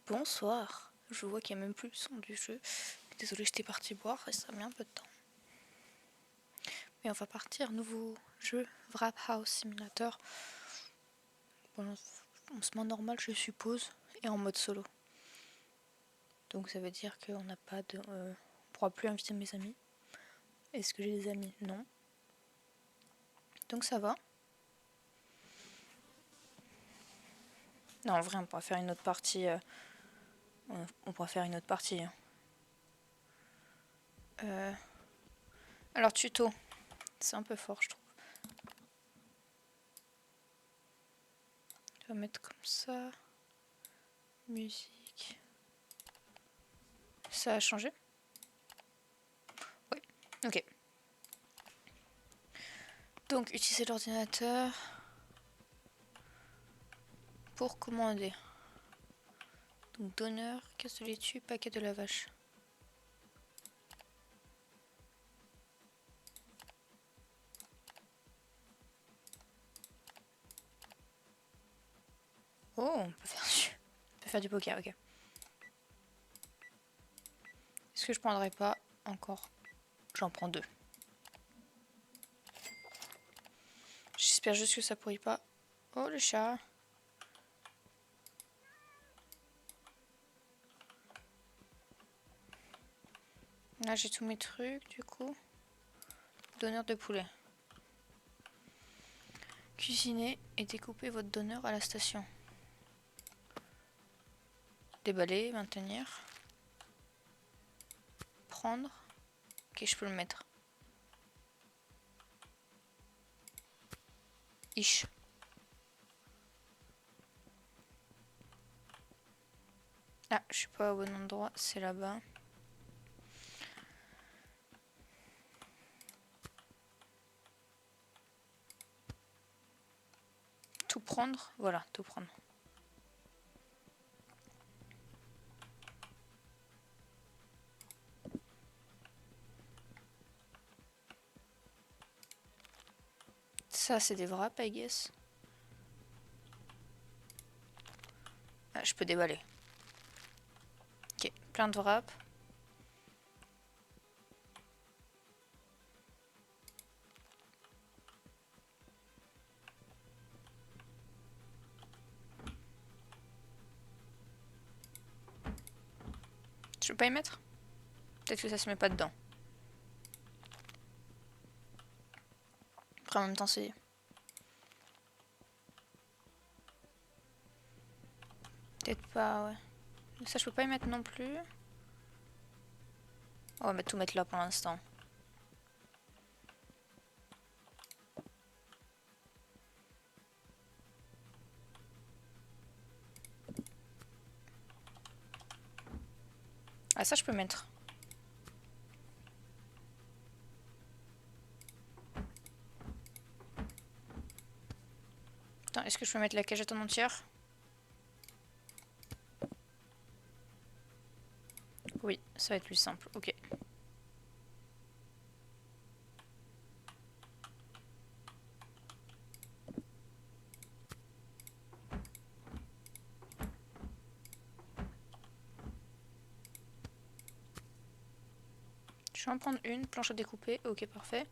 Bonsoir, je vois qu'il n'y a même plus le son du jeu. Désolée, j'étais partie boire et ça a mis un peu de temps. Mais on va partir, nouveau jeu, Wrap House Simulator. Bon, en ce moment normal, je suppose, et en mode solo. Donc ça veut dire qu'on n'a pas de... on pourra plus inviter mes amis. Est-ce que j'ai des amis? Non. Donc ça va. Non, en vrai, on pourra faire une autre partie. On pourra faire une autre partie. Alors, tuto. C'est un peu fort, je trouve. On va mettre comme ça. Musique. Ça a changé? Oui. Ok. Donc, utiliser l'ordinateur pour commander. Donc, donneur, casse de laitue, paquet de la vache. Oh, on peut faire du poker, ok. Est-ce que je prendrais pas encore? J'en prends 2. J'espère juste que ça pourrit pas. Oh, le chat. Là, j'ai tous mes trucs, du coup. Donneur de poulet. Cuisiner et découper votre donneur à la station. Déballer, maintenir. Prendre. Ok, je peux le mettre. Ish. Ah, je suis pas au bon endroit, c'est là-bas. Tout prendre, voilà, tout prendre. Ça, c'est des wraps, I guess. Ah, je peux déballer. Ok, plein de wraps. Je peux pas y mettre? Peut-être que ça se met pas dedans. Après, en même temps, c'est... Peut-être pas, ouais. Ça, je peux pas y mettre non plus. On va tout mettre là pour l'instant. Ah, ça, je peux mettre. Attends, est-ce que je peux mettre la cagette en entière? Oui, ça va être plus simple. Ok. Je vais en prendre une, planche à découper. Ok, parfait.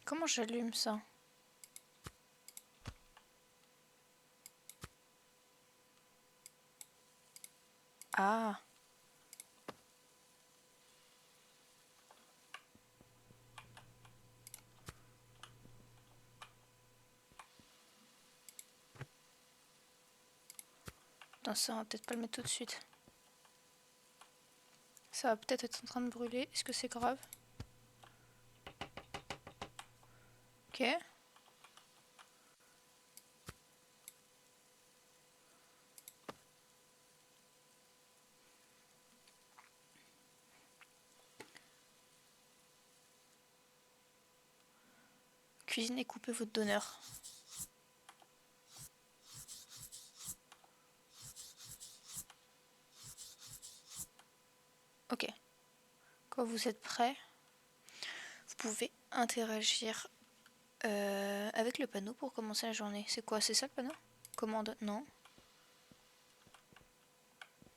Comment j'allume ça? Ah. Attends, ça, on va peut-être pas le mettre tout de suite. Ça va peut-être être en train de brûler. Est-ce que c'est grave? Ok. Cuisiner et couper votre donneur. Ok. Quand vous êtes prêt, vous pouvez interagir avec le panneau pour commencer la journée. C'est quoi? C'est ça le panneau? Commande? Non.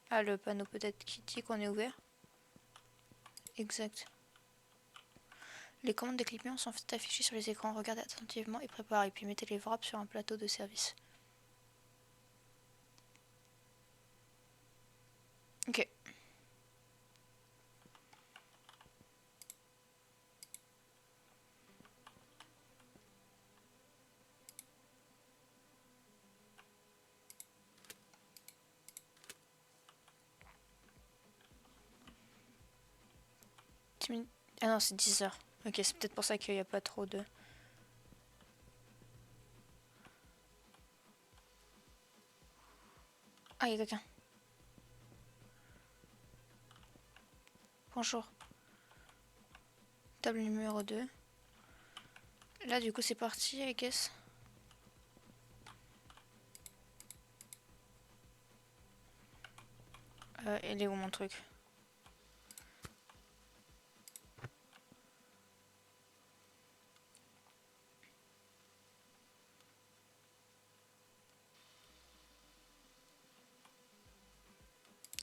Ah, le panneau peut-être qui dit qu'on est ouvert. Exact. Les commandes des clients sont affichées sur les écrans. Regardez attentivement et préparez. Puis mettez les wraps sur un plateau de service. Ok. Ah non, c'est 10 heures. Ok, c'est peut-être pour ça qu'il n'y a pas trop de... Ah, il y a quelqu'un. Bonjour. Table numéro 2. Là, du coup, c'est parti, I guess. Il est où mon truc?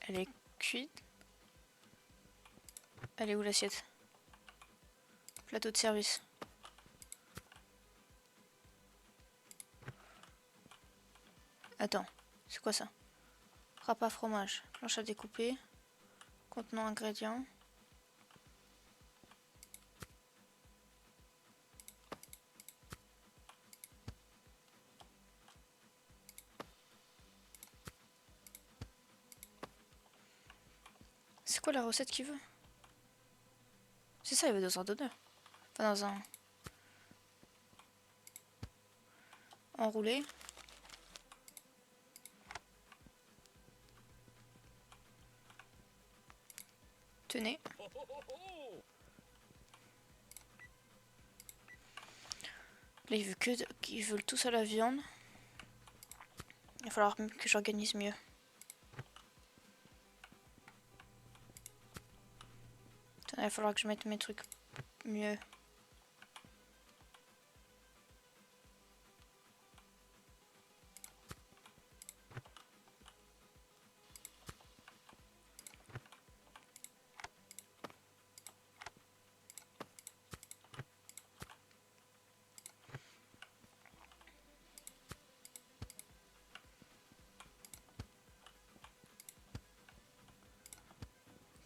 Elle est cuite. Elle est où l'assiette? Plateau de service. Attends, c'est quoi ça? Repas fromage. Planche à découper. Contenant ingrédients. C'est quoi la recette qu'il veut? C'est ça, il veut dans un donneur. Enfin, dans un... enroulé. Tenez. Là, ils veulent tous à la viande. Il va falloir que j'organise mieux. Attends, il va falloir que je mette mes trucs mieux.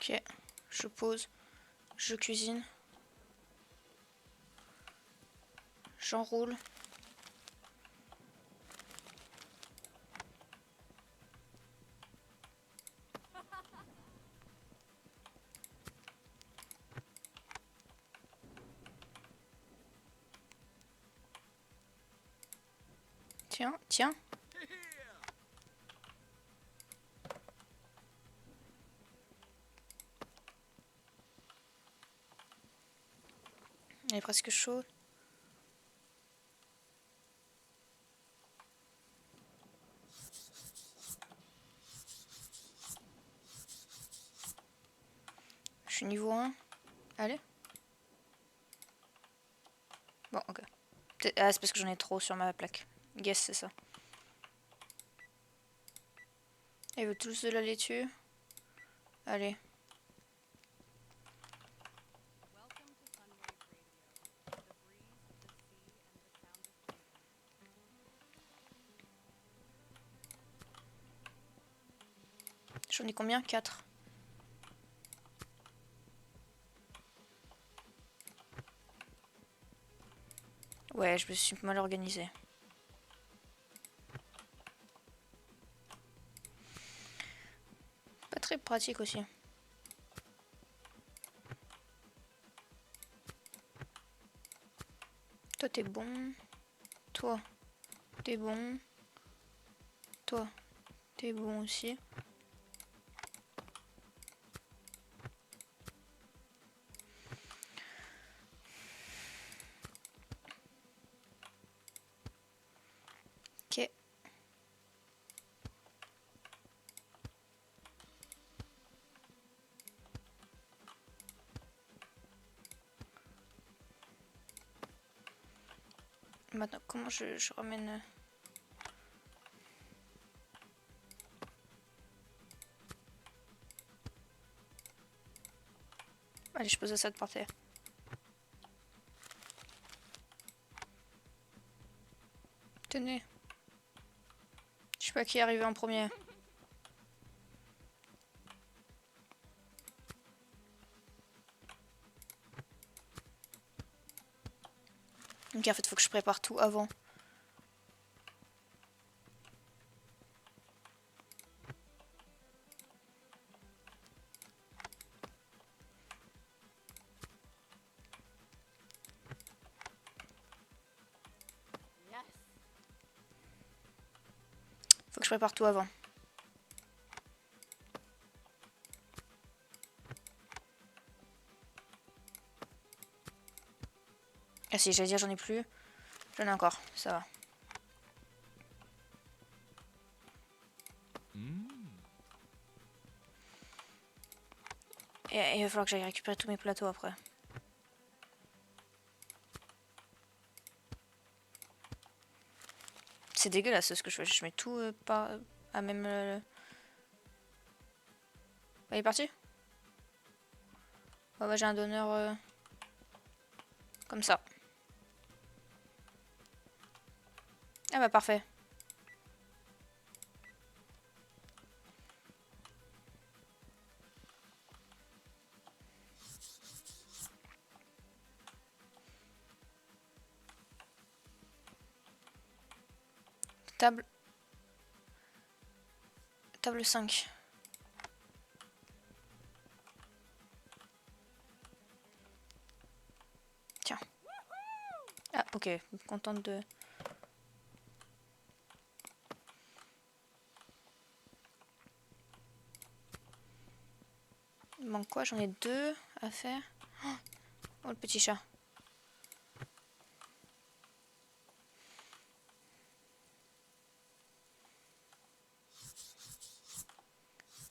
Ok, je pose, je cuisine, j'enroule. Tiens, tiens. Elle est presque chaude. Je suis niveau 1. Allez. Bon, ok. Ah, c'est parce que j'en ai trop sur ma plaque. Guess, c'est ça. Elle veut tous de la laitue. Allez. J'en ai combien? 4. Ouais, je me suis mal organisée. Pas très pratique aussi. Toi, t'es bon. Toi, t'es bon. Toi, t'es bon aussi. Ok. maintenant, comment je ramène... Allez, je pose ça de par terre. Tenez. Je sais pas qui est arrivé en premier. Donc en fait, faut que je prépare tout avant. Faut que je prépare tout avant. Ah si, j'allais dire j'en ai plus. J'en ai encore, ça va. Et il va falloir que j'aille récupérer tous mes plateaux après. C'est dégueulasse ce que je fais. Je mets tout pas à même... il est parti? Oh bah j'ai un donneur comme ça. Ah bah parfait. Table. Table 5. Tiens. Ah ok, contente de... Il manque quoi? J'en ai 2 à faire. Oh le petit chat.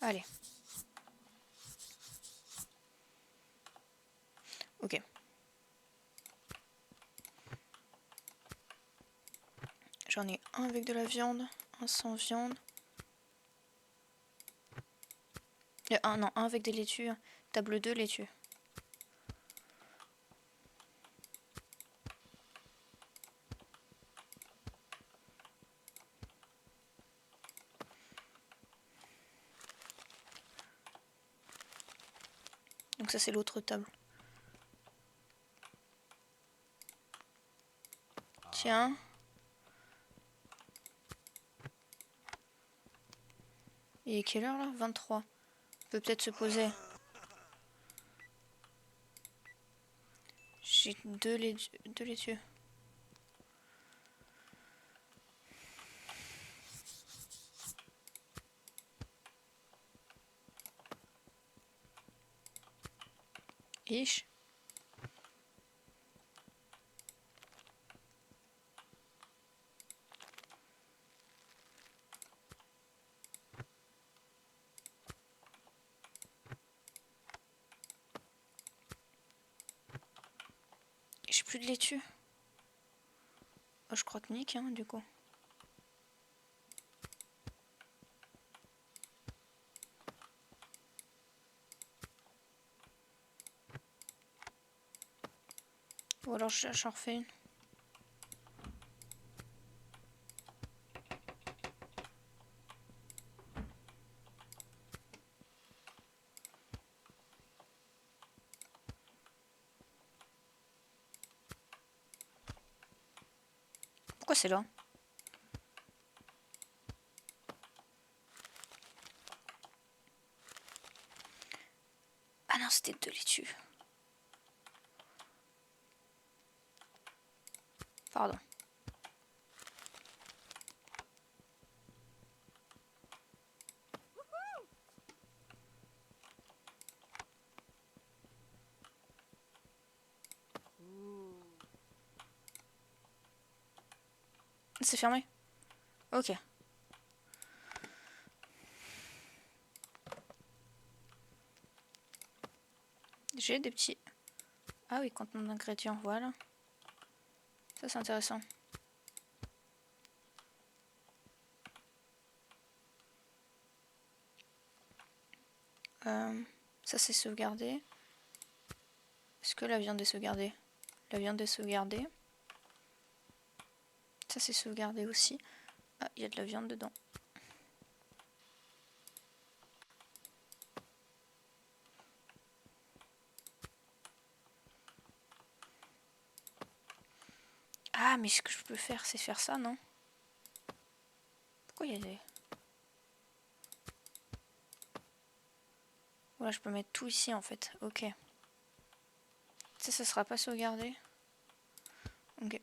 Allez. Ok. J'en ai un avec de la viande, un sans viande. Non, un avec des laitues. Table 2 laitues. Donc ça c'est l'autre table. Tiens. Il est quelle heure là? 23. On peut peut-être se poser. J'ai deux laitues. Ish. J'ai plus de laitue. Oh, je crois que nique, hein, du coup. Ou alors j'en refais une. Pourquoi c'est là? Ah non, c'était 2 laitues. Pardon. C'est fermé? Ok. J'ai des petits... Ah oui, contenant d'ingrédients, voilà. Ça c'est intéressant. Ça c'est sauvegardé. Est-ce que la viande est sauvegardée? La viande est sauvegardée. Ça c'est sauvegardé aussi. Ah, il y a de la viande dedans. Ah, mais ce que je peux faire, c'est faire ça, non? Pourquoi il y a des... Voilà, je peux mettre tout ici en fait. Ok. Ça sera pas sauvegardé. Ok.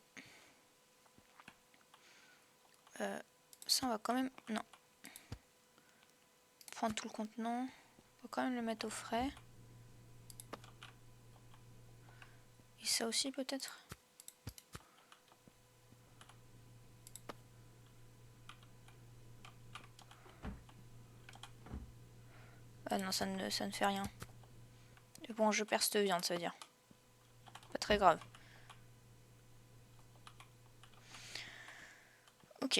Ça, on va quand même... Non. Prendre tout le contenant. On va quand même le mettre au frais. Et ça aussi, peut-être? Ah non, ça ne fait rien. Et bon, je perds cette viande, ça veut dire. Pas très grave. Ok.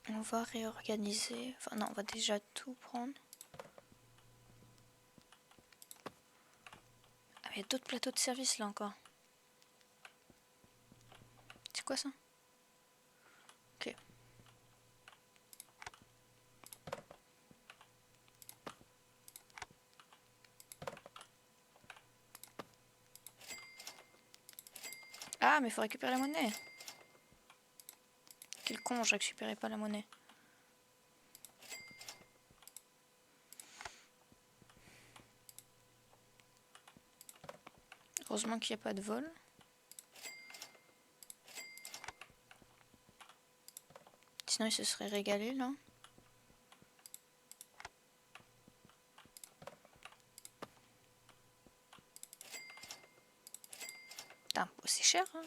On va réorganiser. Enfin non, on va déjà tout prendre. Ah, il y a d'autres plateaux de service là encore. C'est quoi ça? Ok. Ah, mais il faut récupérer la monnaie. Quel con, je récupérais pas la monnaie. Heureusement qu'il n'y a pas de vol. Sinon, il se serait régalé là. Putain, c'est cher, hein,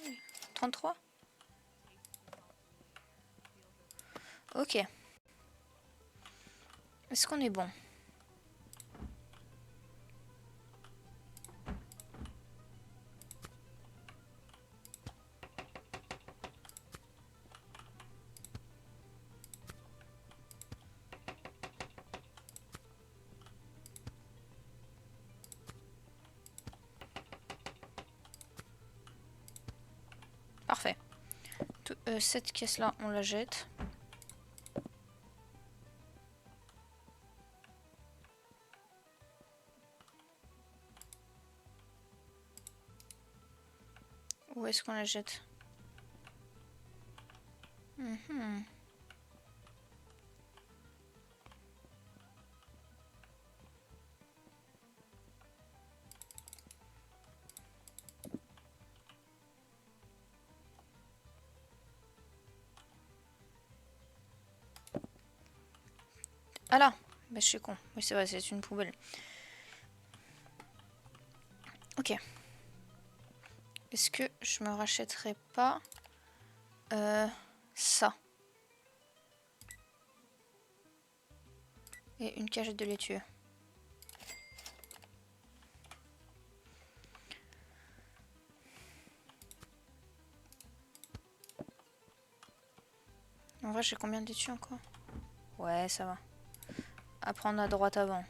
33. Ok. Est-ce qu'on est bon? Parfait. Cette caisse-là, on la jette. Où est-ce qu'on la jette? Ah là! Bah, je suis con. Oui, c'est vrai, c'est une poubelle. Ok. Est-ce que je me rachèterais pas ça? Et une cagette de laitue. En vrai, j'ai combien de laitue encore? Ouais, ça va. À prendre à droite avant.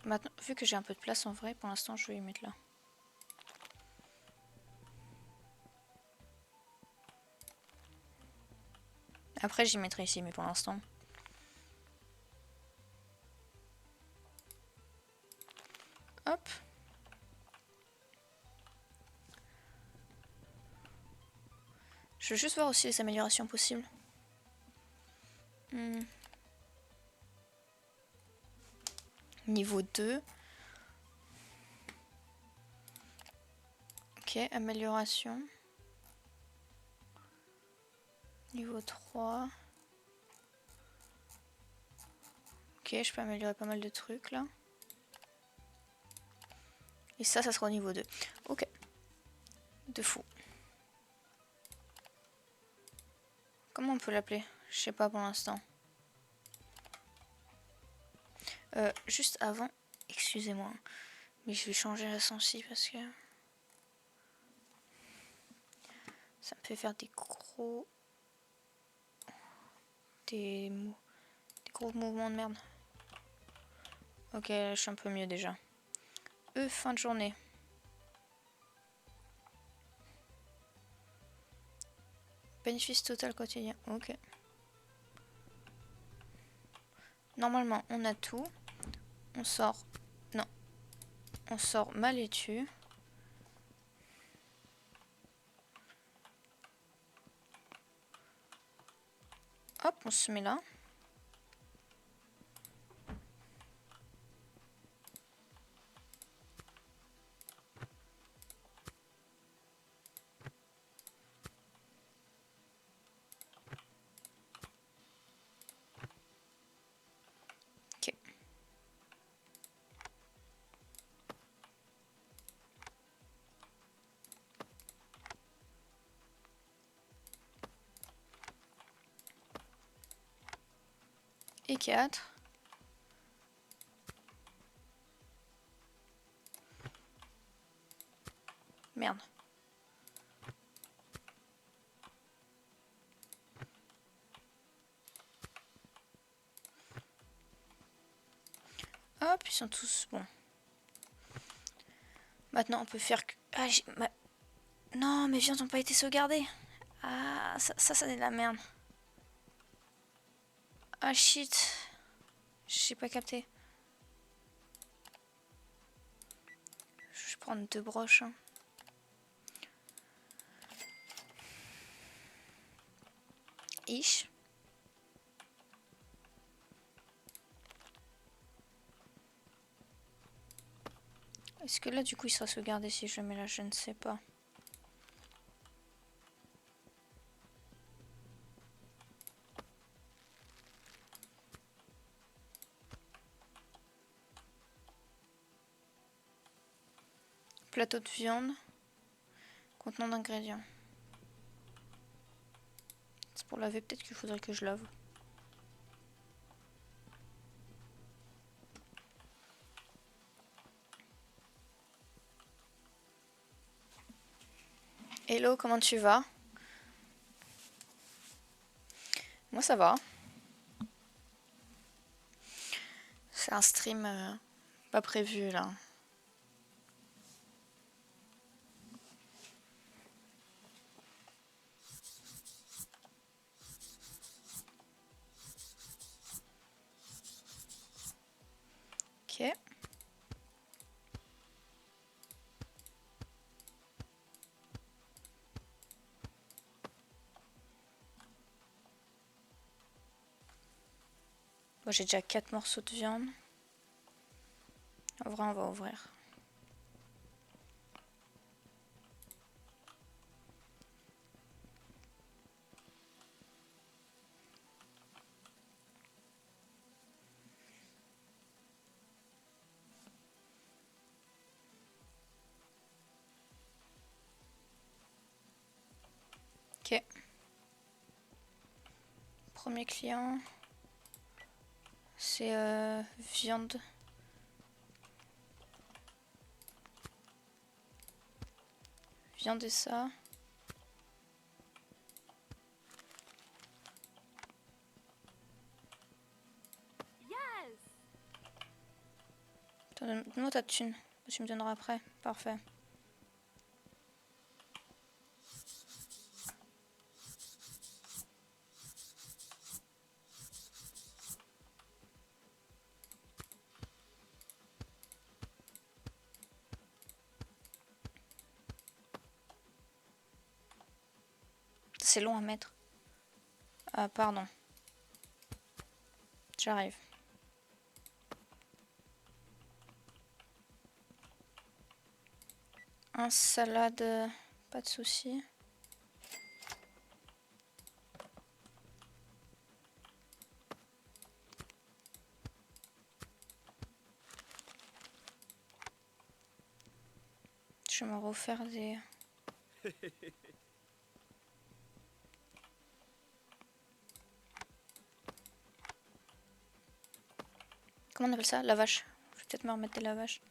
Maintenant, vu que j'ai un peu de place en vrai, pour l'instant, je vais y mettre là. Après, j'y mettrai ici, mais pour l'instant. Hop. Je veux juste voir aussi les améliorations possibles. Niveau 2. Ok, amélioration. Niveau 3. Ok, je peux améliorer pas mal de trucs là. Et ça sera au niveau 2. Ok. De fou. Comment on peut l'appeler? Je sais pas pour l'instant. Juste avant, excusez-moi, Mais je vais changer la sensi parce que ça me fait faire des gros mouvements de merde. Ok, là, je suis un peu mieux déjà. Fin de journée. Bénéfice total quotidien. Ok. Normalement, on a tout. On sort... Non. On sort ma laitue. Hop, on se met là. Ok. Et 4. Merde. Hop, ils sont tous bons. Maintenant, on peut faire que... Ah, non, mes viandes n'ont pas été sauvegardées. Ah, ça c'est de la merde. Ah, shit. J'ai pas capté. Je vais prendre 2 broches. Hein. Ish. Est-ce que là, du coup, il sera sauvegardé si je le mets là? Je ne sais pas. Plateau de viande. Contenant d'ingrédients. C'est pour laver, peut-être qu'il faudrait que je lave. Hello, comment tu vas? Moi, ça va. C'est un stream pas prévu, là. Ok. Bon, j'ai déjà 4 morceaux de viande. En vrai, on va ouvrir. Ok. Premier client. C'est viande. Viande et ça. Donne-moi ta thune. Tu me donneras après. Parfait. C'est long à mettre. Ah, pardon. J'arrive. Un salade, pas de souci. Je vais me refaire des... Comment on appelle ça? La vache. Je vais peut-être me remettre des lavages.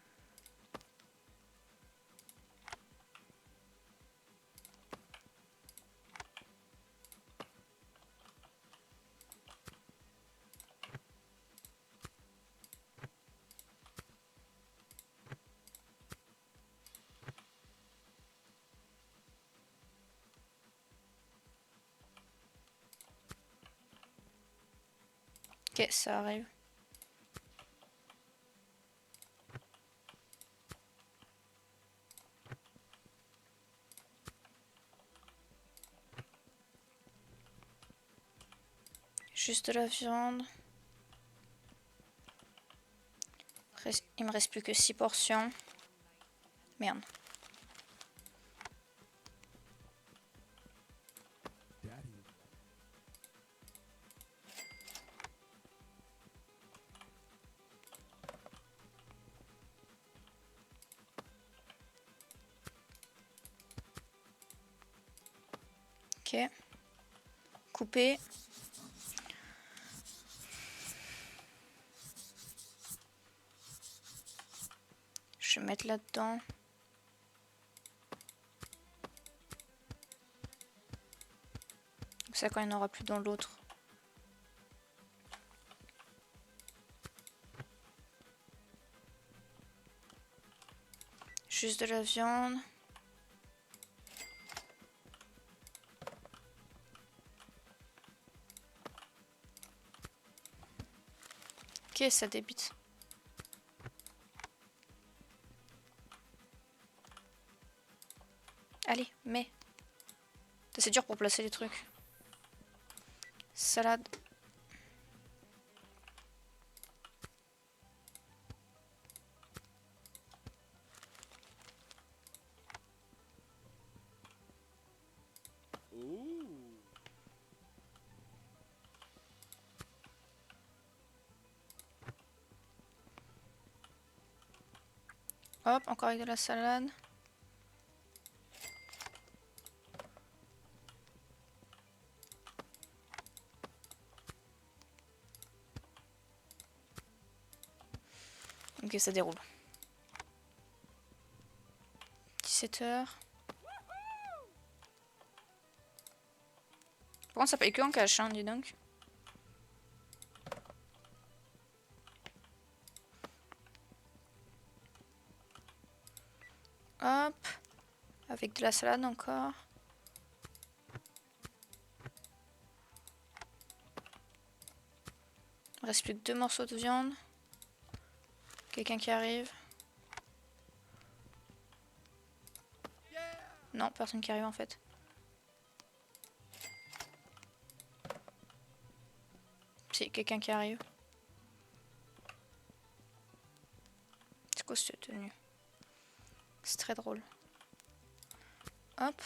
Ok, ça arrive. Juste de la viande. Il me reste plus que 6 portions. Merde. Ok. Couper. Je vais mettre là-dedans. Comme ça, quand il n'y en aura plus dans l'autre. Juste de la viande. Ok, ça débite. Allez, mais. C'est dur pour placer les trucs. Salade. Hop, encore avec de la salade. Ok, ça déroule. 17h. Par contre, ça paye que en cash, hein, dis donc. Hop. Avec de la salade encore. Il me reste plus que 2 morceaux de viande. Quelqu'un qui arrive. Non, personne qui arrive en fait. Si, quelqu'un qui arrive. C'est quoi cette tenue? C'est très drôle. Hop.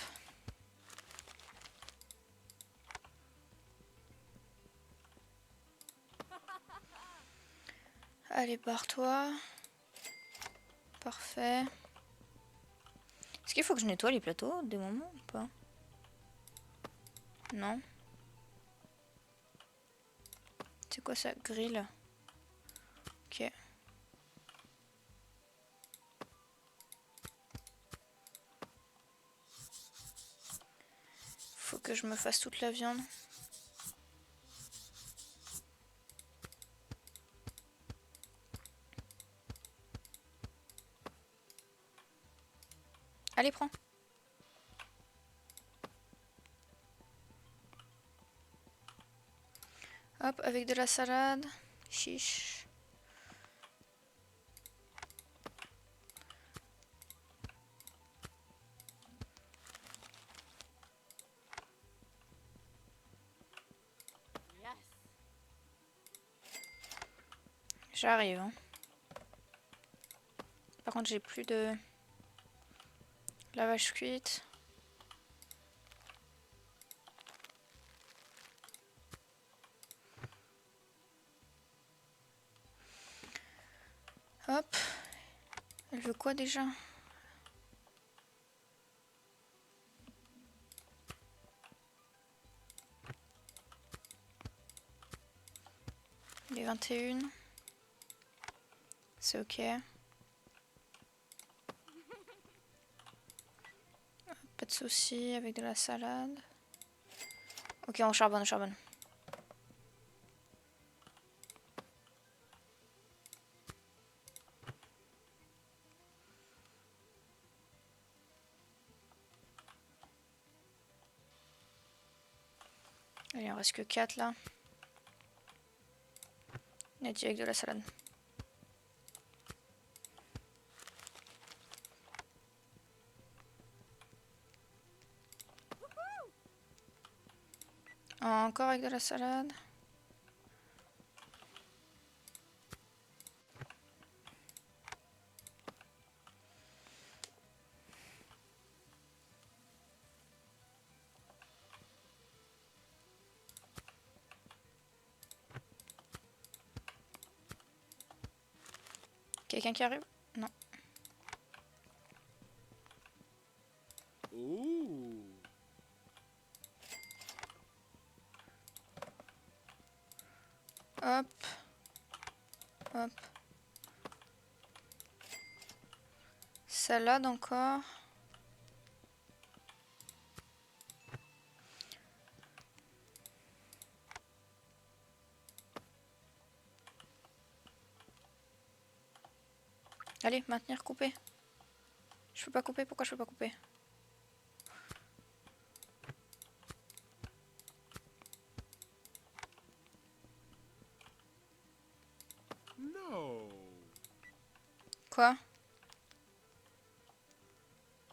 Allez, barre-toi. Parfait. Est-ce qu'il faut que je nettoie les plateaux des moments ou pas? Non. C'est quoi ça? Grill. Ok. Faut que je me fasse toute la viande. Allez, prends. Hop, avec de la salade. Chiche. J'arrive. Hein. Par contre, j'ai plus de lavage cuite. Hop. Elle veut quoi déjà? Les 21. C'est ok. Pas de soucis avec de la salade. Ok, on charbonne, on charbonne. Allez, il en reste que 4 là. Il a dit avec de la salade. Encore avec de la salade. Quelqu'un qui arrive? Non. Ooh. Hop. Hop. Salade encore. Allez, maintenir, couper. Je peux pas couper, pourquoi je peux pas couper? No. Quoi?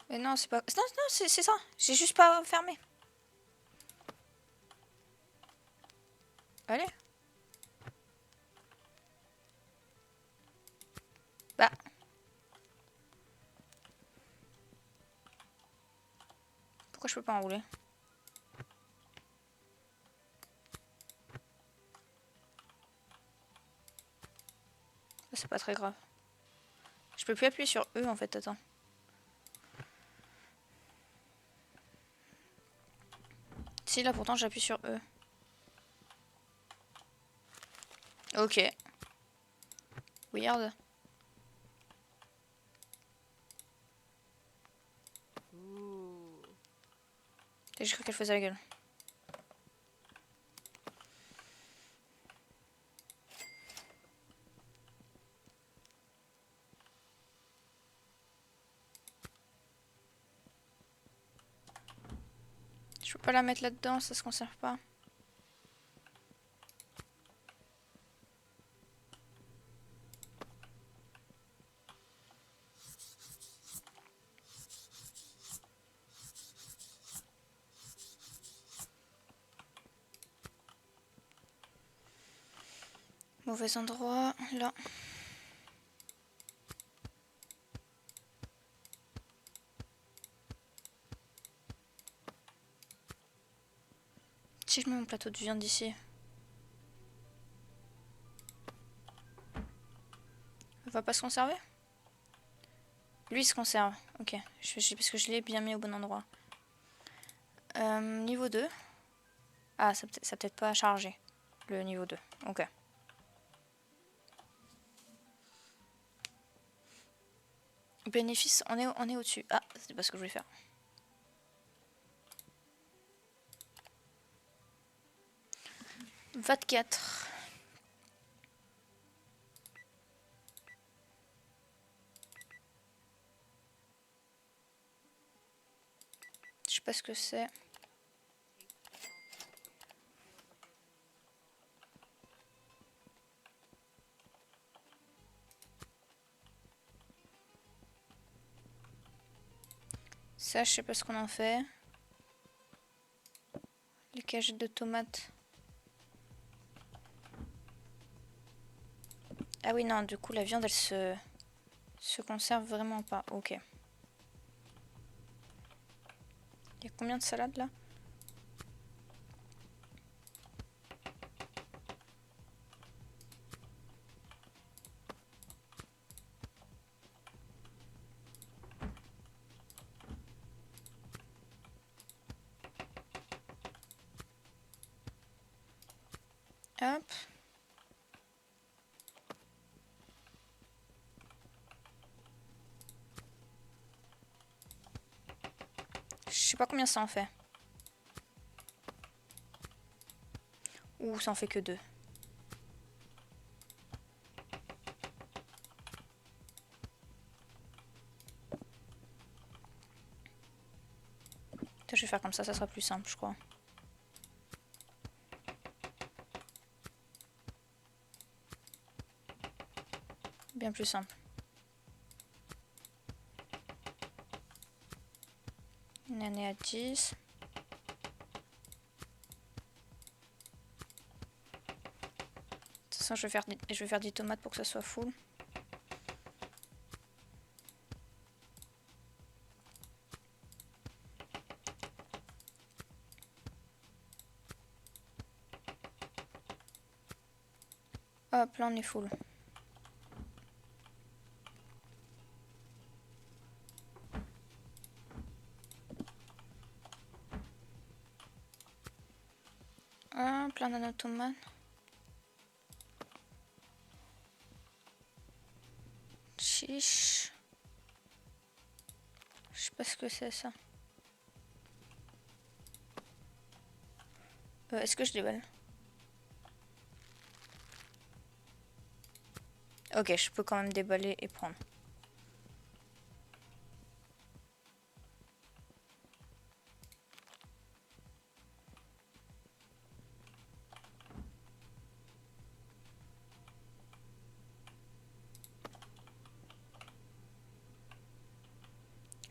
Mais non, c'est pas... Non, non, c'est ça. J'ai juste pas fermé. Allez. Bah. Pourquoi je peux pas enrouler? C'est pas très grave. Je peux plus appuyer sur E en fait, attends. Si, là pourtant j'appuie sur E. Ok. Weird. Ooh. J'ai cru qu'elle faisait la gueule. Je peux pas la mettre là-dedans, ça se conserve pas. Mauvais endroit, là. Si je mets mon plateau de viande ici. Il va pas se conserver? Lui il se conserve. Ok. Parce que je l'ai bien mis au bon endroit. Niveau 2. Ah, ça peut-être pas chargé. Le niveau 2. Ok. Bénéfice, on est au-dessus. Ah, c'est pas ce que je voulais faire. « 24. Je sais pas ce que c'est. Ça, je sais pas ce qu'on en fait. Les cagettes de tomates. Ah oui, non, du coup, la viande, elle se conserve vraiment pas. Ok. Il y a combien de salades, là? Hop. Je sais pas combien ça en fait. Ouh, ça en fait que 2. Je vais faire comme ça sera plus simple, je crois. Bien plus simple. Une année à 10. De toute façon, je vais faire 10 tomates pour que ça soit full. Hop, là on est full. Plein d'anneaux de tomates. Chiche. Je sais pas ce que c'est ça. Est-ce que je déballe? Ok, je peux quand même déballer et prendre.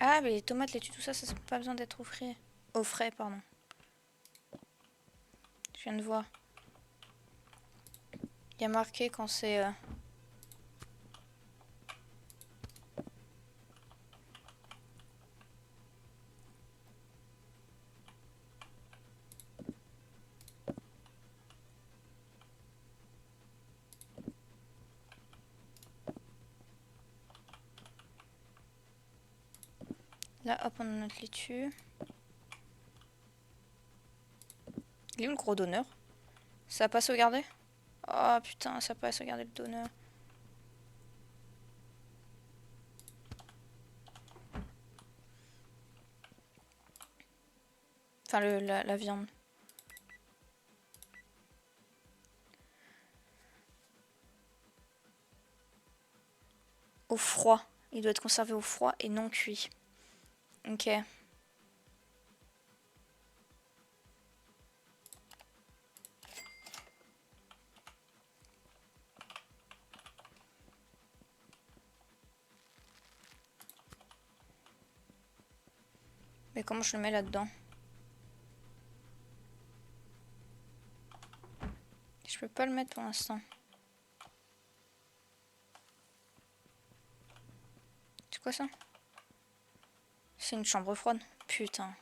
Ah, mais les tomates, laitue, tout ça, ça n'a pas besoin d'être au frais. Au frais, pardon. Je viens de voir. Il y a marqué quand c'est... Là, hop, on a notre laitue. Il est où le gros donneur? Ça a pas sauvegardé? Oh putain, ça a pas sauvegardé le donneur. Enfin, la viande. Au froid. Il doit être conservé au froid et non cuit. Ok. Mais comment je le mets là-dedans? Je peux pas le mettre pour l'instant. C'est quoi ça? C'est une chambre froide. Putain.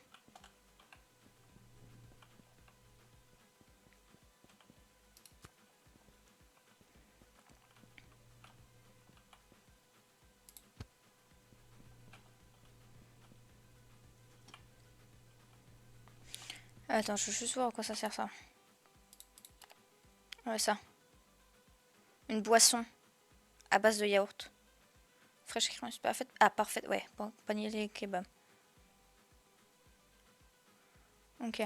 Attends, je veux juste voir à quoi ça sert ça. Ouais, ça. Une boisson à base de yaourt. Fraîche crème, c'est parfait. Ah, parfait, ouais. Bon, panier les kebabs. Ok.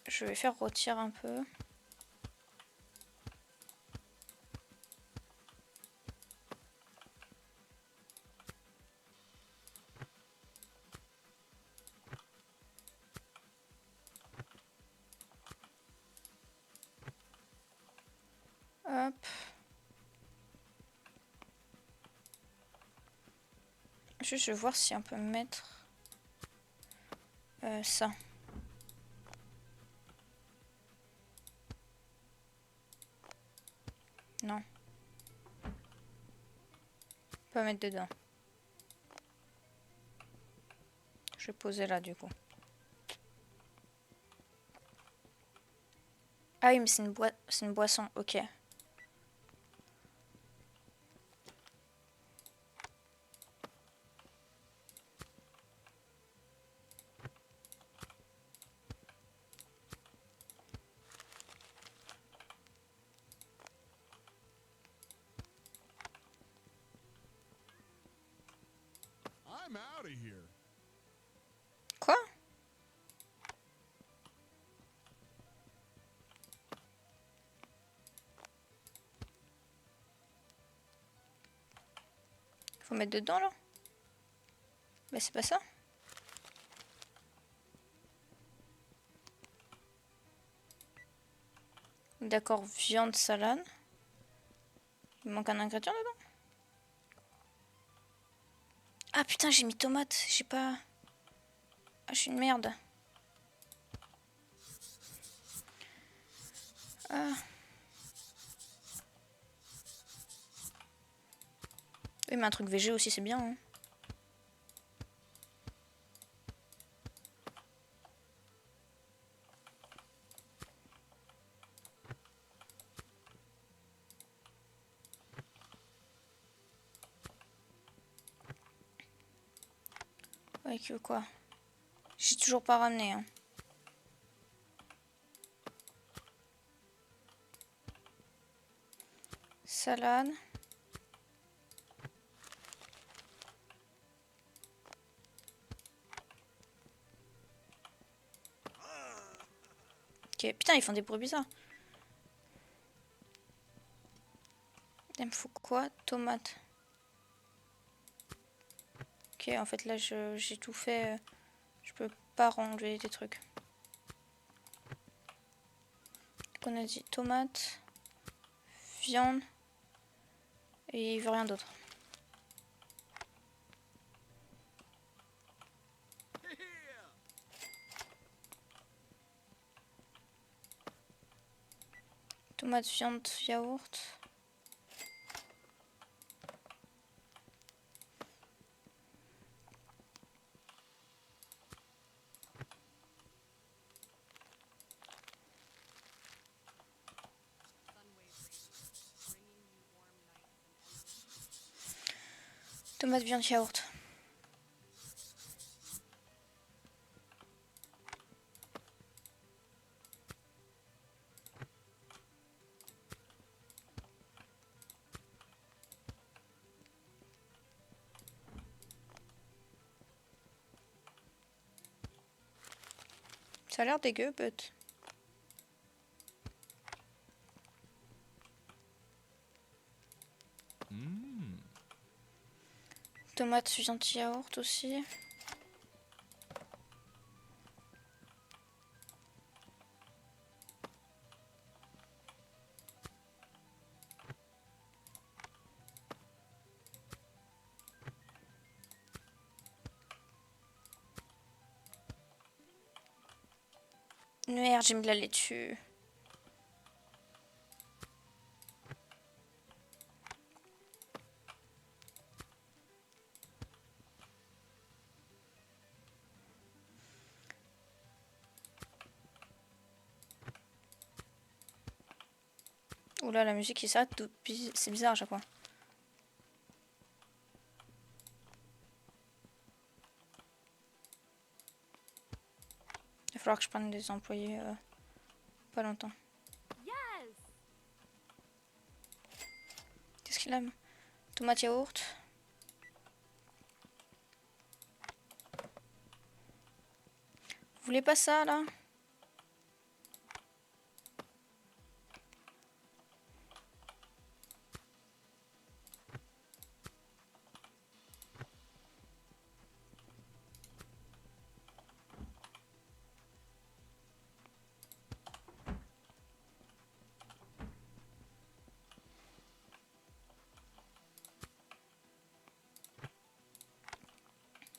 Je vais faire rôtir un peu. Hop. Juste, je vais voir si on peut mettre ça. Non. Pas mettre dedans. Je vais poser là du coup. Ah oui, mais c'est une boisson, ok. I'm out of here. Quoi? Faut mettre dedans là? Bah c'est pas ça. D'accord, viande, salade. Il manque un ingrédient dedans? Ah putain, j'ai mis tomate, j'ai pas... Ah, je suis une merde. Ah. Oui, mais un truc végé aussi, c'est bien. Hein. Ouais, qui veut quoi? J'ai toujours pas ramené. Hein. Salade. Ok, putain, ils font des bruits bizarres. Il me faut quoi? Tomate. Ok, en fait, là, j'ai tout fait. Je peux pas ranger des trucs. On a dit tomate, viande, et il veut rien d'autre. Tomate, viande, yaourt. Tomate, viande, yaourt. Ça a l'air dégueu, but. Tomate, viande, yaourt aussi. Merde, j'ai mis de la laitue. Oula, la musique qui s'arrête, c'est bizarre à chaque fois. Il va falloir que je prenne des employés pas longtemps. Qu'est-ce qu'il a? Tomate yaourt. Vous voulez pas ça là?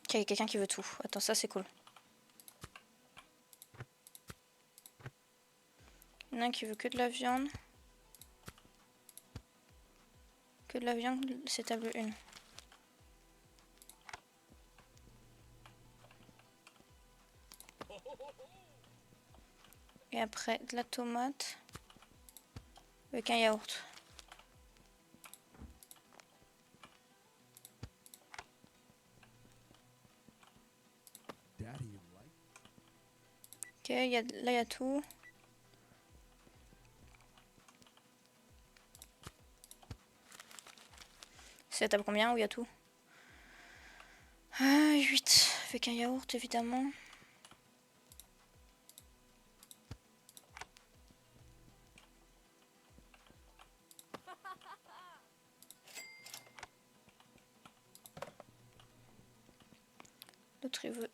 Ok, il y a quelqu'un qui veut tout. Attends, ça c'est cool. Il y en a un qui veut que de la viande. Que de la viande, c'est table 1. Et après, de la tomate. Avec un yaourt. Daddy, like Ok, là il y a tout. C'est la table combien où il y a tout? 8. Avec un yaourt évidemment. l'autre il veut.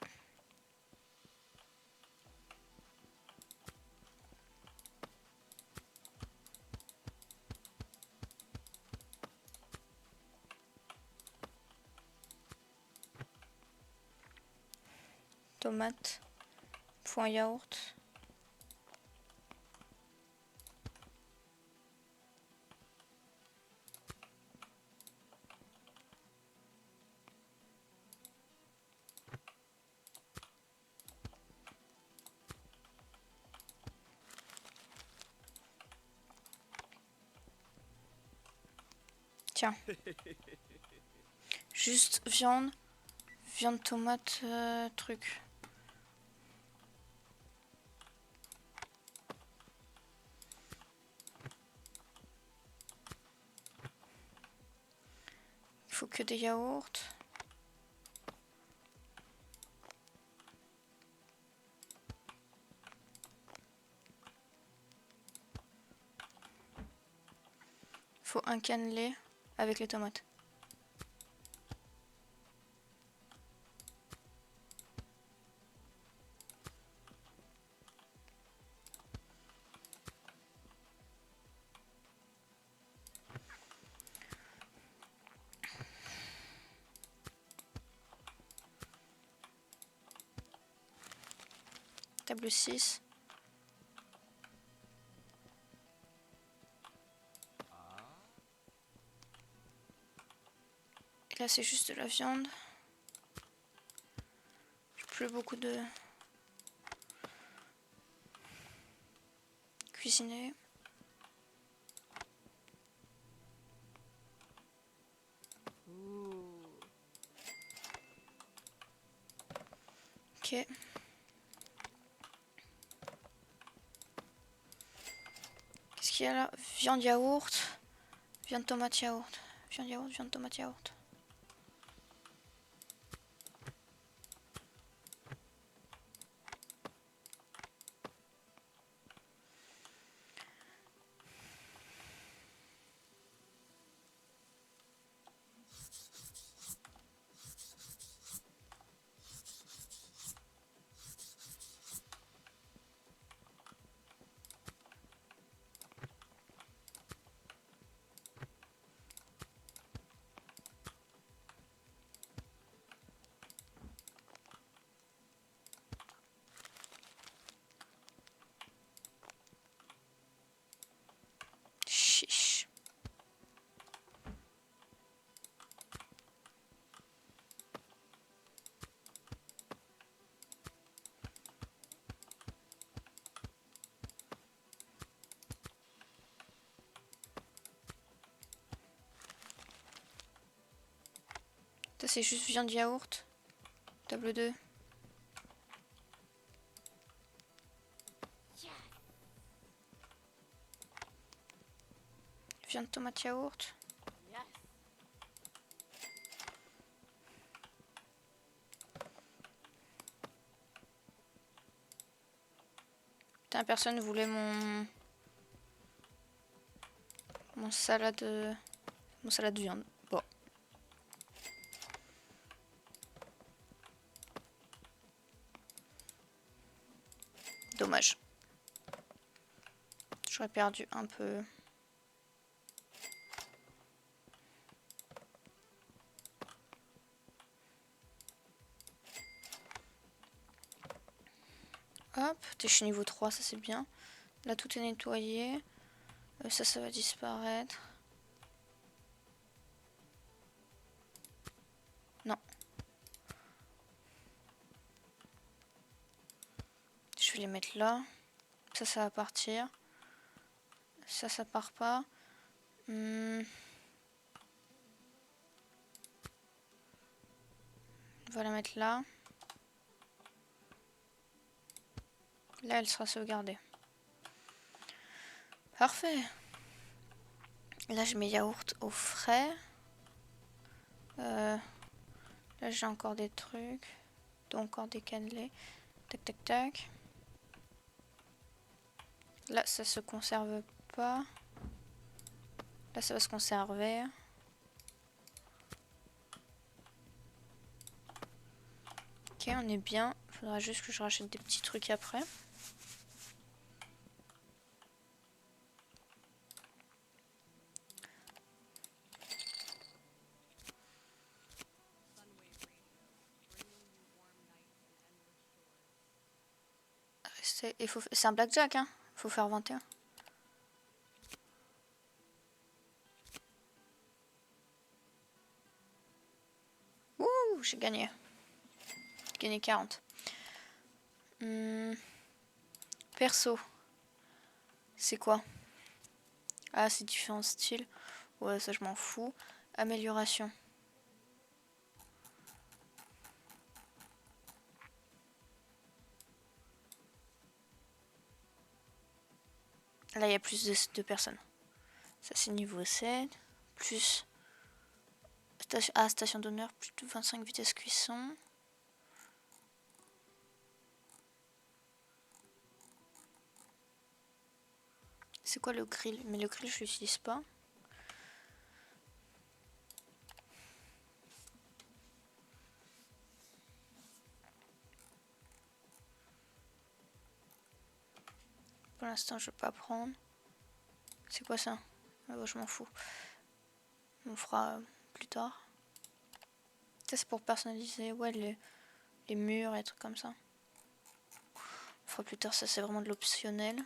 Tomate. Faut un yaourt. Tiens. Juste viande. Viande, tomate, truc. Il faut que des yaourts. Il faut un cannelé avec les tomates. Table 6. Et là c'est juste de la viande. J'ai plus beaucoup de cuisiner. Ok. Qu'est-ce qu'il y a là? Viande yaourt. Viande tomate yaourt. Viande yaourt, viande tomate yaourt. Chiche. Ça c'est juste viande yaourt. Table 2. Viande tomate yaourt. Putain, personne voulait mon salade de viande. Bon. Dommage. J'aurais perdu un peu. Hop, déchet niveau 3, ça c'est bien. Là tout est nettoyé. Ça va disparaître. Non. Je vais les mettre là. Ça va partir. Ça part pas. On va la mettre là. Là, elle sera sauvegardée. Parfait. Là, je mets yaourt au frais. Là, j'ai encore des trucs. Donc, encore des cannelés. Tac, tac, tac. Là, ça se conserve pas. Là, ça va se conserver. Ok. Ok, on est bien. Faudra juste que je rachète des petits trucs après. C'est un blackjack, hein. Faut faire 21. Ouh, j'ai gagné. J'ai gagné 40. Perso. C'est quoi? Ah, c'est différents styles. Ouais, ça je m'en fous. Amélioration. Là, il y a plus de personnes. Ça, c'est niveau 7. Plus... station d'honneur, plus de 25 vitesses cuisson. C'est quoi le grill? Mais le grill, je l'utilise pas. Pour l'instant, je vais pas prendre. C'est quoi ça? Ah bah, je m'en fous. On fera plus tard. Ça, c'est pour personnaliser, ouais, les murs et trucs comme ça. On fera plus tard, ça c'est vraiment de l'optionnel.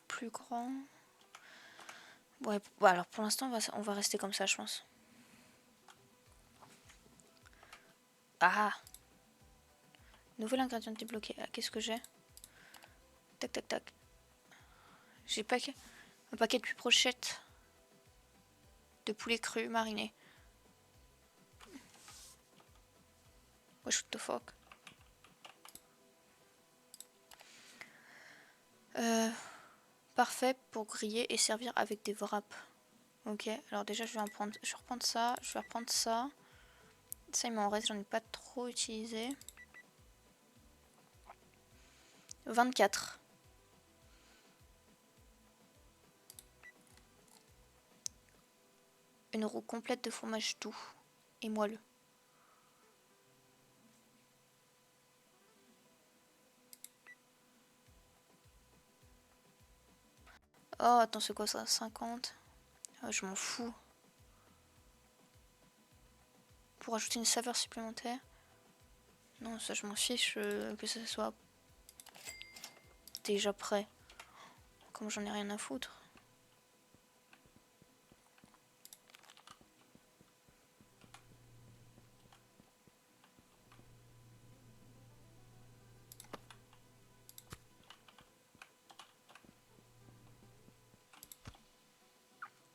Plus grand. Ouais, bon, alors pour l'instant, on va rester comme ça, je pense. Ah! Nouvel ingrédient débloqué. Ah, qu'est-ce que j'ai? Tac, tac, tac. J'ai un paquet de brochettes de poulet cru mariné. What the fuck? Parfait pour griller et servir avec des wraps. Ok, alors déjà je vais reprendre ça, je vais reprendre ça. Ça il m'en reste, j'en ai pas trop utilisé. 24. Une roue complète de fromage doux et moelleux. Oh, attends, c'est quoi ça? 50. Oh, je m'en fous. Pour ajouter une saveur supplémentaire. Non, ça je m'en fiche que ça soit déjà prêt. Comme j'en ai rien à foutre.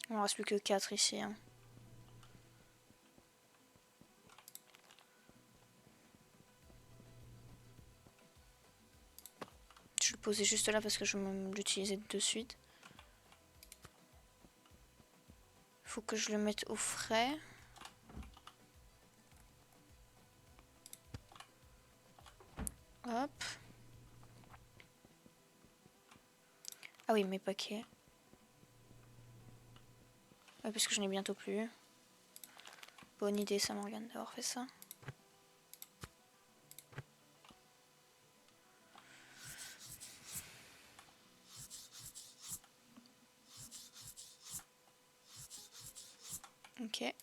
Il ne reste plus que 4 ici. Hein. Je vais le poser juste là parce que je vais l'utiliser de suite. Faut que je le mette au frais. Hop. Ah oui, mes paquets. Ouais, parce que je n'ai bientôt plus. Bonne idée, ça Morgane, d'avoir fait ça. Ok.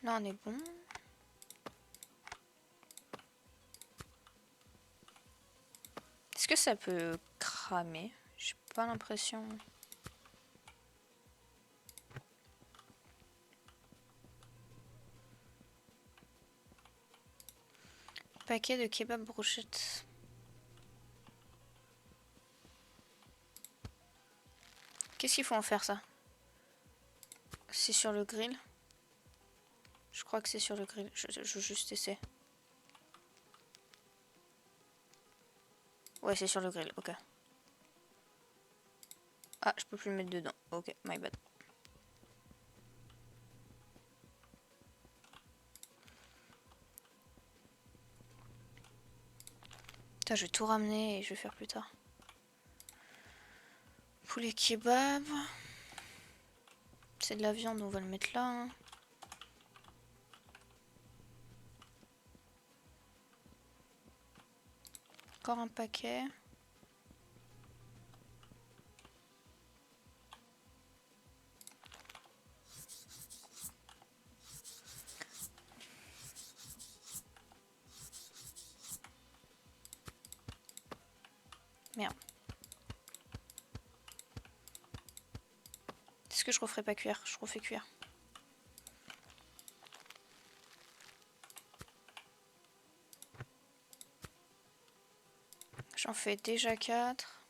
Là, on est bon. Est-ce que ça peut cramer? J'ai pas l'impression. Paquet de kebab brochette. Qu'est-ce qu'il faut en faire ça? C'est sur le grill? Je crois que c'est sur le grill. Je juste essayer. Ouais, c'est sur le grill, ok. Ah, je peux plus le mettre dedans. Ok, my bad. Putain, je vais tout ramener et je vais faire plus tard. Poulet kebab. C'est de la viande, on va le mettre là. Hein. Encore un paquet. Merde. Est-ce que je referai pas cuire? Je refais cuire. J'en fais déjà 4.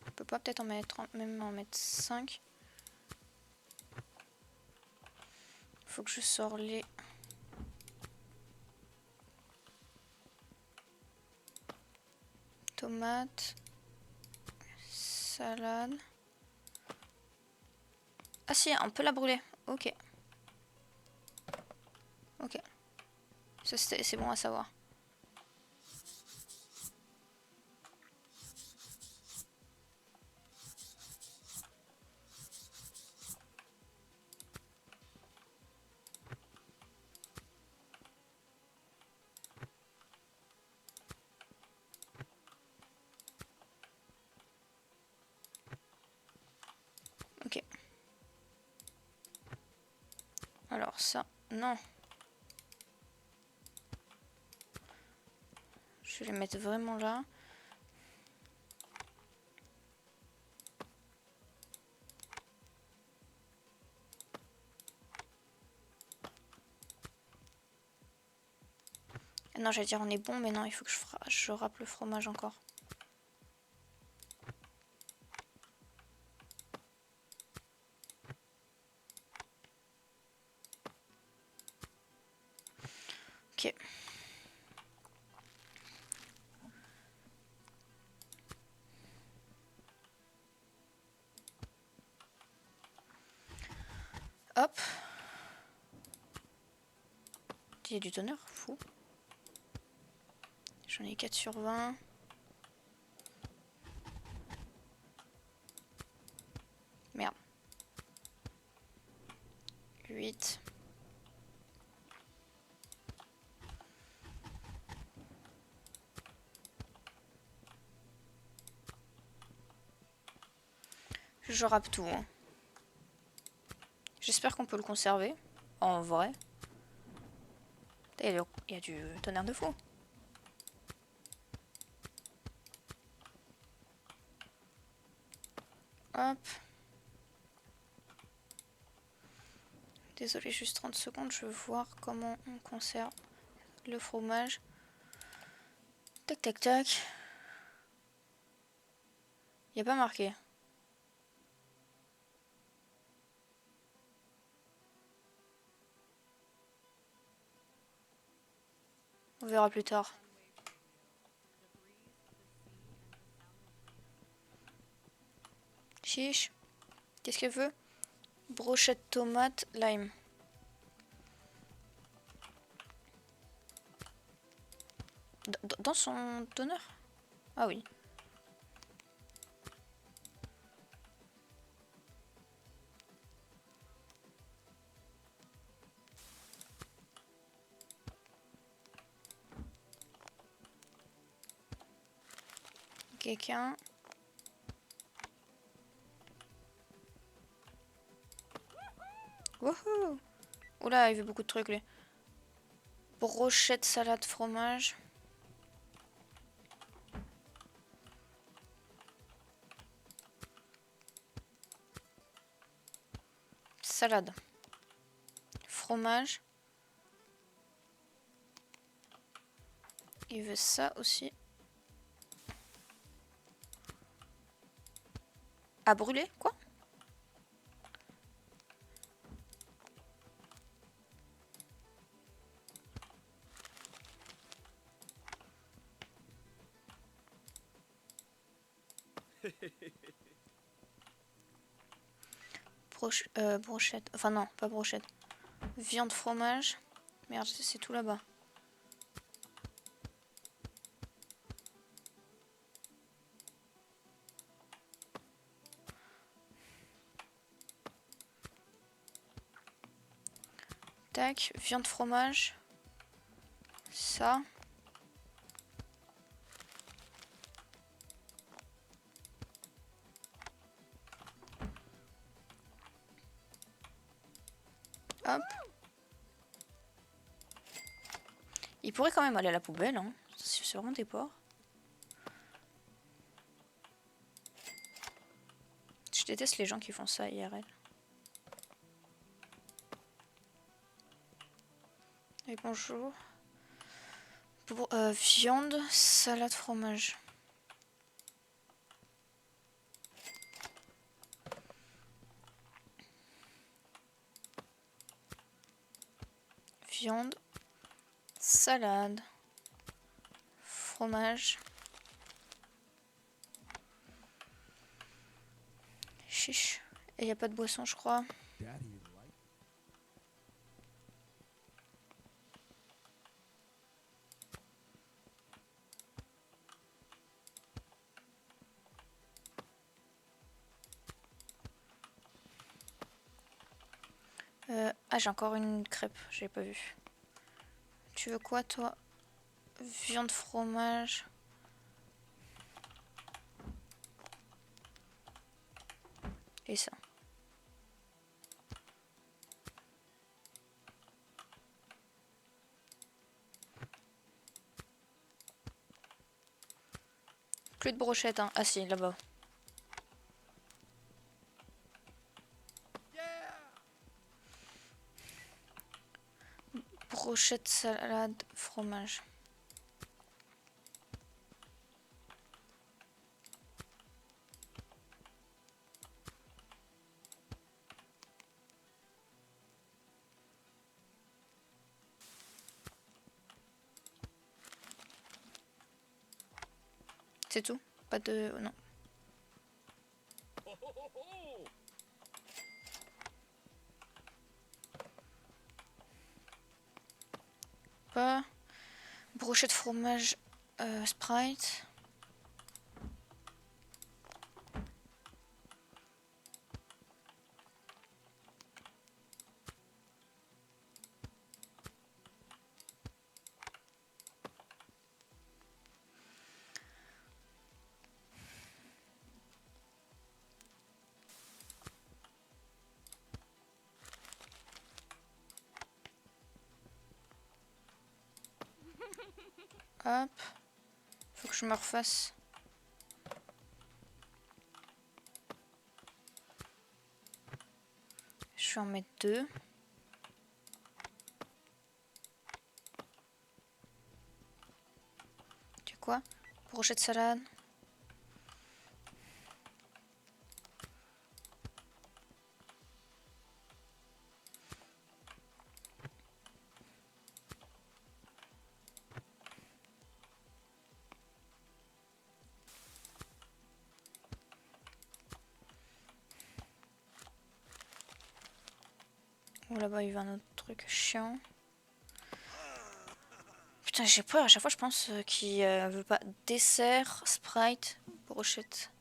On peut pas peut-être en mettre même en mettre 5. Faut que je sors les tomates, salade. Ah si, on peut la brûler. Ok. Ok. Ça c'est bon à savoir. Ok. Alors ça, non. Je vais les mettre vraiment là. Non, j'allais dire on est bon, mais non, il faut que je râpe le fromage encore. Ok. Hop. Il y a du tonnerre, fou. J'en ai 4 sur 20. Merde. 8. Je râpe tout. Hein. J'espère qu'on peut le conserver. En vrai. Il y a du tonnerre de fou. Hop. Désolé, juste 30 secondes. Je veux voir comment on conserve le fromage. Tac, tac, tac. Il n'y a pas marqué. On verra plus tard. Chiche. Qu'est-ce qu'elle veut? Brochette tomate, lime. Dans son donneur? Ah oui. Quelqu'un. Wouhou! Oula, il veut beaucoup de trucs lui. Brochette, salade, fromage. Salade. Fromage. Il veut ça aussi. À brûler? Quoi? Brochette. Enfin non, pas brochette. Viande, fromage. Merde, c'est tout là-bas. Tac, viande fromage. Ça. Hop. Il pourrait quand même aller à la poubelle, hein. C'est vraiment des porcs. Je déteste les gens qui font ça IRL. Et bonjour. Pour viande, salade, fromage. Viande, salade, fromage. Chiche. Et il n'y a pas de boisson, je crois. Daddy like Ah, j'ai encore une crêpe, j'ai pas vu. Tu veux quoi, toi? Viande, fromage. Et ça. Plus de brochettes, hein. Ah si, là-bas. Brochette, salade, fromage. C'est tout? Pas de... non. Pas. Brochette, fromage, Sprite. Hop. Faut que je me refasse. Je vais en mettre 2. Tu sais quoi? Brochette salade. Oh là-bas il y a un autre truc chiant. Putain j'ai peur, à chaque fois je pense qu'il veut pas. Dessert, Sprite, brochette.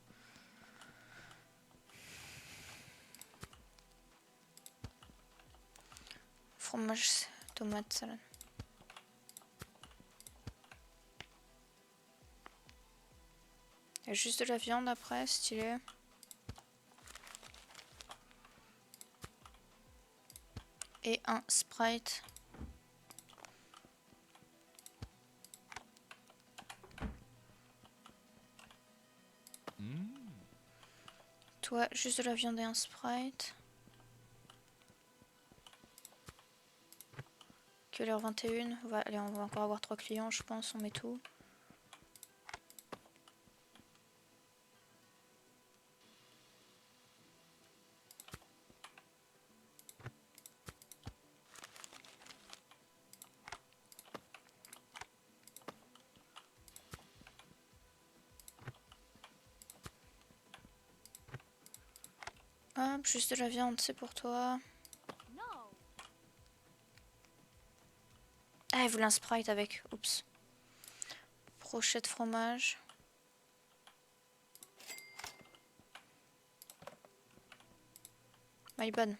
Fromage, tomate, salade. Il y a juste de la viande après, stylé. Et un Sprite. Toi, juste de la viande et un Sprite. Quelle heure 21? Allez, on va encore avoir 3 clients, je pense. On met tout. Hop, juste de la viande, c'est pour toi. Ah, il voulait un Sprite avec. Oups. Brochette fromage. My bad.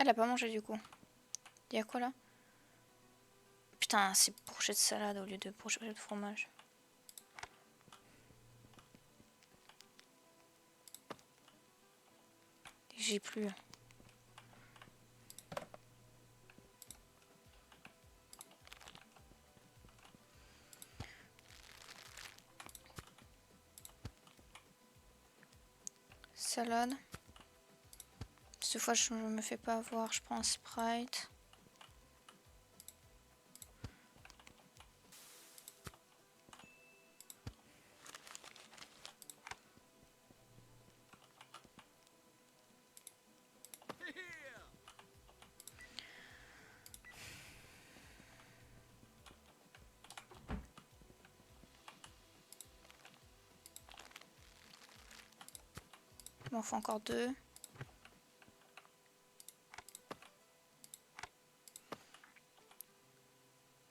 Elle a pas mangé du coup. Il y a quoi là? Putain, c'est brochette de salade au lieu de brochette de fromage. J'ai plus. Salade. Cette fois, je me fais pas avoir. Je prends un Sprite. Il m'en faut encore 2.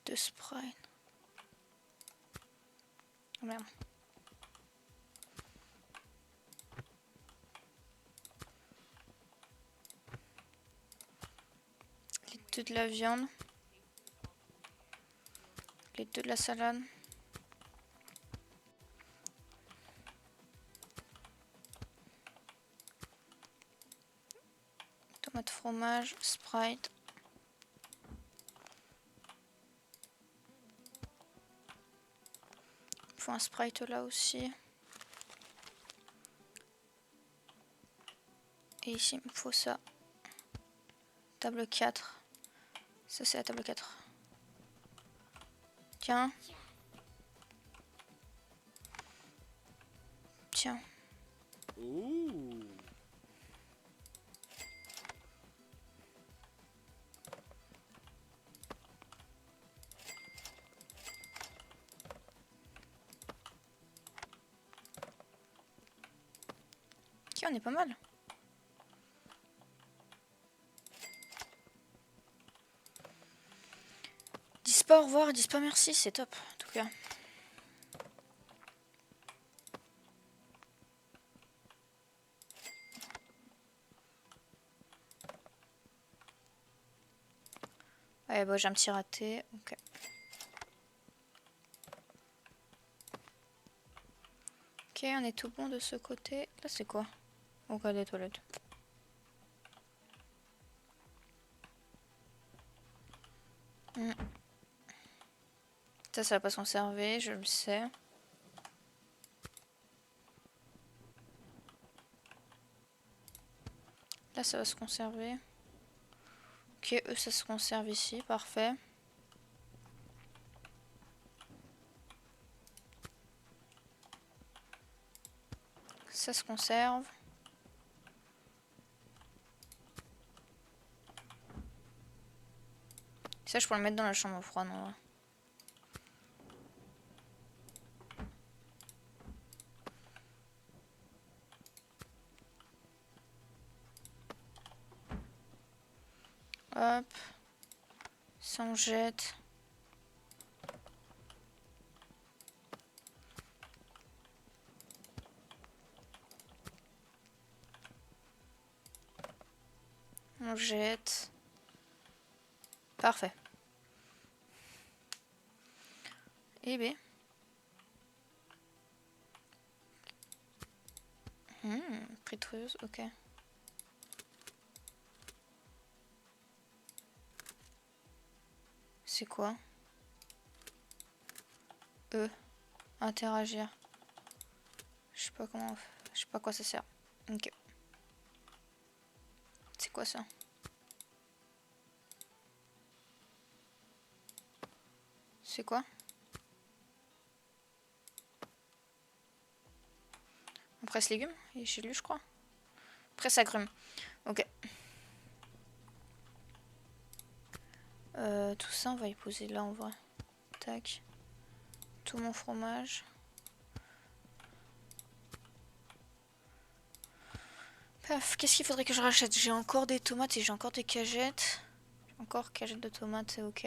Deux Sprite. Oh merde. Les 2 de la viande. Les 2 de la salade. Tomate fromage, Sprite. Il faut un Sprite là aussi. Et ici, il me faut ça. Table 4. Ça, c'est la table 4. Tiens. Tiens. Ooh. Ok, on est pas mal. Dis pas au revoir, dis pas merci, c'est top, en tout cas. Ouais, bah j'ai un petit raté, ok. Ok, on est tout bon de ce côté. Là, c'est quoi? Ok, des toilettes. Ça va pas se conserver, je le sais. Là, ça va se conserver. Ok, eux, ça se conserve ici, parfait. Ça se conserve. Ça, je pourrais le mettre dans la chambre froide, en vrai. Hop. Ça, on jette. On jette. Parfait. Et B. Pétreuse, ok. C'est quoi? Interagir. Je sais pas comment... Je sais pas à quoi ça sert. Ok. C'est quoi ça? C'est quoi? On presse légumes? Et j'ai lu, je crois. Presse agrumes. Ok. Tout ça, on va y poser là en vrai. Tac. Tout mon fromage. Paf, qu'est-ce qu'il faudrait que je rachète? J'ai encore des tomates et j'ai encore des cagettes. Encore cagettes de tomates, c'est ok.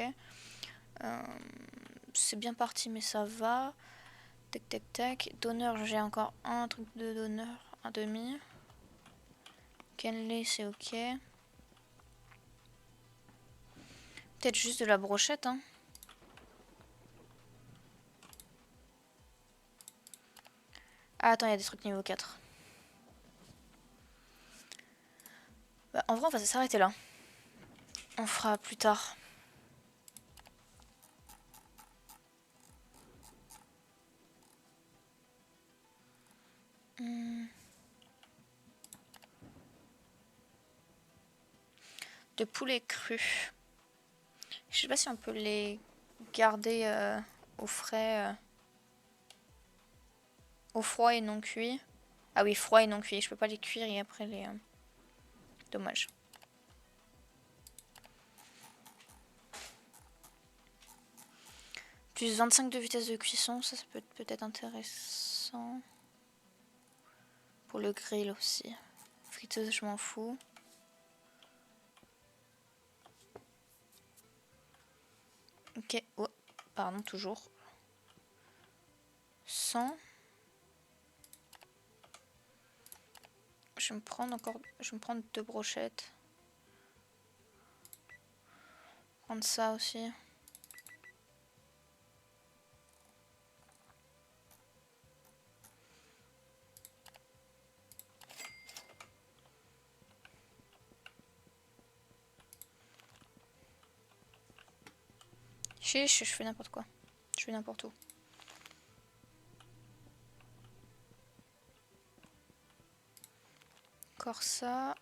C'est bien parti, mais ça va. Tac, tac, tac. Donneur, j'ai encore un truc de donneur. Un demi. Kenley, c'est ok. Peut-être juste de la brochette, hein. Ah, attends, il y a des trucs niveau 4. Bah, en vrai, on va s'arrêter là. On fera plus tard. De poulet cru. Je sais pas si on peut les garder au frais. Au froid et non cuit. Ah oui, froid et non cuit. Je peux pas les cuire et après les... Dommage. Plus 25 de vitesse de cuisson, ça peut être intéressant. Pour le grill aussi. Friteuse, je m'en fous. Ok, oh, pardon, toujours. 100. Je vais me prendre 2 brochettes. Prendre ça aussi. Chiche, je fais n'importe quoi. Je fais n'importe où. Encore ça.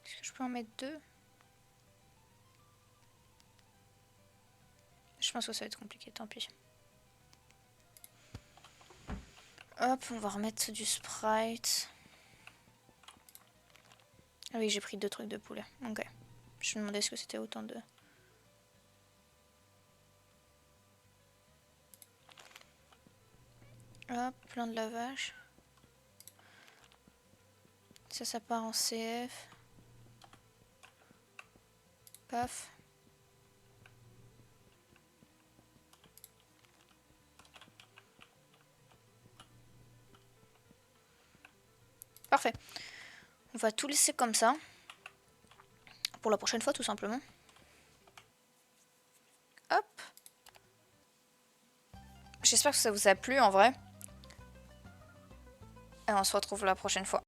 Est-ce que je peux en mettre 2? Je pense que ça va être compliqué, tant pis. Hop, on va remettre du Sprite. Ah oui, j'ai pris 2 trucs de poulet. Ok. Je me demandais ce que c'était autant de... Hop, plein de lavage. Ça part en CF. Paf. Parfait. On va tout laisser comme ça. Pour la prochaine fois, tout simplement. Hop. J'espère que ça vous a plu en vrai. Et on se retrouve la prochaine fois.